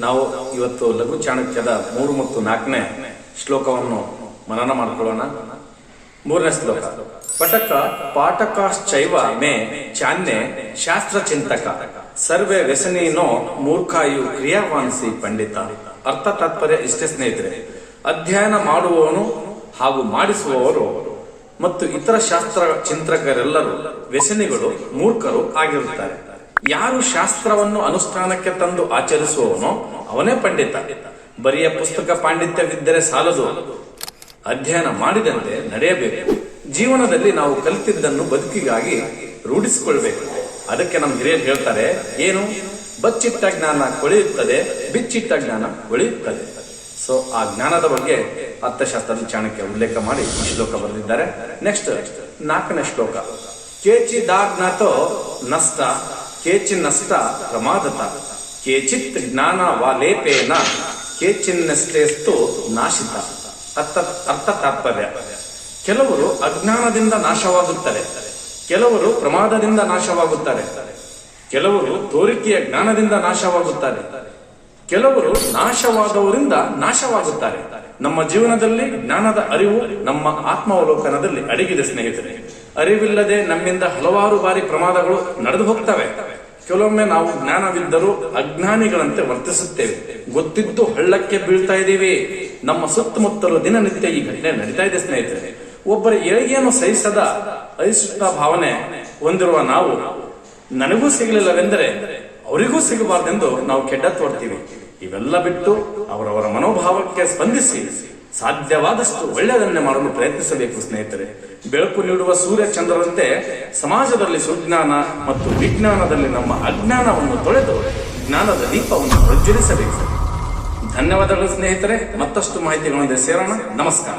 ನಾವು ಇವತ್ತು ಲಘು ಚಾಣಕ್ಯದ 3 ಮತ್ತು 4ನೇ ಶ್ಲೋಕವನ್ನು ಮನನ ಮಾಡಿಕೊಳ್ಳೋಣ. 3ನೇ ಶ್ಲೋಕ. ಪಟಕ ಪಾಠಕಾಶ್ಚೈವ ಮೇ ಚಾನ್ಯೆ ಶಾಸ್ತ್ರ ಚಿಂತಕ ಸರ್ವೇ ವ್ಯಸನೀನೋ ಮೂರ್ಖಾಯು ಕ್ರಿಯಾವಾನ್ಸಿ ಪಂಡಿತ. ಅರ್ಥ ತಾತ್ಪರ್ಯ ಇಷ್ಟೇ ಸ್ನೇಹಿತರೆ. ಅಧ್ಯಯನ ಮಾಡುವವನು ಹಾಗೂ ಮಾಡಿಸುವವರು ಮತ್ತು ಇತರ ಶಾಸ್ತ್ರ ಚಿಂತಕರೆಲ್ಲರೂ ವ್ಯಸನಿಗಳು, ಮೂರ್ಖರು ಆಗಿರುತ್ತಾರೆ. ಯಾರು ಶಾಸ್ತ್ರವನ್ನು ಅನುಷ್ಠಾನಕ್ಕೆ ತಂದು ಆಚರಿಸುವವನೋ ಅವನೇ ಪಂಡಿತ. ಬರಿಯ ಪುಸ್ತಕ ಪಾಂಡಿತ್ಯವಿದ್ದರೆ ಸಾಲದು, ಅಧ್ಯಯನ ಮಾಡಿದಂತೆ ನಡೆಯಬೇಕು. ಜೀವನದಲ್ಲಿ ನಾವು ಕಲಿತಿದ್ದನ್ನು ಬದುಕಿಗಾಗಿ ರೂಢಿಸಿಕೊಳ್ಬೇಕು. ಅದಕ್ಕೆ ನಮ್ಮ ಹಿರಿಯರು ಹೇಳ್ತಾರೆ, ಏನು ಬಚ್ಚಿಟ್ಟ ಜ್ಞಾನ ಕೊಳೆಯುತ್ತದೆ, ಬಿಚ್ಚಿಟ್ಟ ಜ್ಞಾನ ಒಳೆಯುತ್ತದೆ. ಸೊ ಆ ಜ್ಞಾನದ ಬಗ್ಗೆ ಅರ್ಥಶಾಸ್ತ್ರದ ಚಾಣಕ್ಯ ಉಲ್ಲೇಖ ಮಾಡಿ ಈ ಶ್ಲೋಕ ಬರೆದಿದ್ದಾರೆ. ನೆಕ್ಸ್ಟ್ 4ನೇ ಶ್ಲೋಕ. ಕೇಚಿದಾಜ್ಞಾತೋ ನಷ್ಟ ಕೇಚಿ ನಷ್ಟ ಪ್ರಮಾದತ ಕೇಚಿತ್ ಜ್ಞಾನ ವಾಲೇಪೇನ ಕೇಚಿನ್ನಷ್ಟೇಸ್ತು ನಾಶಿತ. ಅರ್ಥ ತಾತ್ಪರ್ಯ. ಕೆಲವರು ಅಜ್ಞಾನದಿಂದ ನಾಶವಾಗುತ್ತಾರೆ, ಕೆಲವರು ಪ್ರಮಾದದಿಂದ ನಾಶವಾಗುತ್ತಾರೆ, ಕೆಲವರು ತೋರಿಕೆಯ ಜ್ಞಾನದಿಂದ ನಾಶವಾಗುತ್ತಾರೆ, ಕೆಲವರು ನಾಶವಾದವರಿಂದ ನಾಶವಾಗುತ್ತಾರೆ. ನಮ್ಮ ಜೀವನದಲ್ಲಿ ಜ್ಞಾನದ ಅರಿವು ನಮ್ಮ ಆತ್ಮಾವಲೋಕನದಲ್ಲಿ ಅಡಗಿದೆ ಸ್ನೇಹಿತರೆ. ಅರಿವಿಲ್ಲದೆ ನಮ್ಮಿಂದ ಹಲವಾರು ಬಾರಿ ಪ್ರಮಾದಗಳು ನಡೆದು ಹೋಗ್ತವೆ. ಕೆಲವೊಮ್ಮೆ ನಾವು ಜ್ಞಾನವಿದ್ದರೂ ಅಜ್ಞಾನಿಗಳಂತೆ ವರ್ತಿಸುತ್ತೇವೆ. ಗೊತ್ತಿದ್ದು ಹಳ್ಳಕ್ಕೆ ಬೀಳ್ತಾ ಇದ್ದೀವಿ. ನಮ್ಮ ಸುತ್ತಮುತ್ತಲು ದಿನನಿತ್ಯ ಈ ಘಟನೆ ನಡೀತಾ ಇದೆ ಸ್ನೇಹಿತರೆ. ಒಬ್ಬರ ಏಳಿಗೆಯನ್ನು ಸಹಿಸದ ಅನಿಷ್ಟ ಭಾವನೆ ಹೊಂದಿರುವ ನಾವು, ನನಗೂ ಸಿಗಲಿಲ್ಲವೆಂದರೆ ಅವರಿಗೂ ಸಿಗಬಾರ್ದೆಂದು ನಾವು ಕೆಡ್ಡ ತೋಡ್ತೀವಿ. ಇವೆಲ್ಲ ಬಿಟ್ಟು ಅವರವರ ಮನೋಭಾವಕ್ಕೆ ಸ್ಪಂದಿಸಿ ಸಾಧ್ಯವಾದಷ್ಟು ಒಳ್ಳೆಯದನ್ನೇ ಮಾಡಲು ಪ್ರಯತ್ನಿಸಬೇಕು ಸ್ನೇಹಿತರೆ. ಬೆಳಕು ನೀಡುವ ಸೂರ್ಯ ಚಂದ್ರರಂತೆ ಸಮಾಜದಲ್ಲಿ ಸುಜ್ಞಾನ ಮತ್ತು ವಿಜ್ಞಾನದಲ್ಲಿ ನಮ್ಮ ಅಜ್ಞಾನವನ್ನು ತೊಳೆದು ಜ್ಞಾನದ ದೀಪವನ್ನು ಪ್ರಜ್ವಲಿಸಬೇಕು. ಧನ್ಯವಾದಗಳು ಸ್ನೇಹಿತರೆ. ಮತ್ತಷ್ಟು ಮಾಹಿತಿಗಳೊಂದಿಗೆ ಸೇರೋಣ. ನಮಸ್ಕಾರ.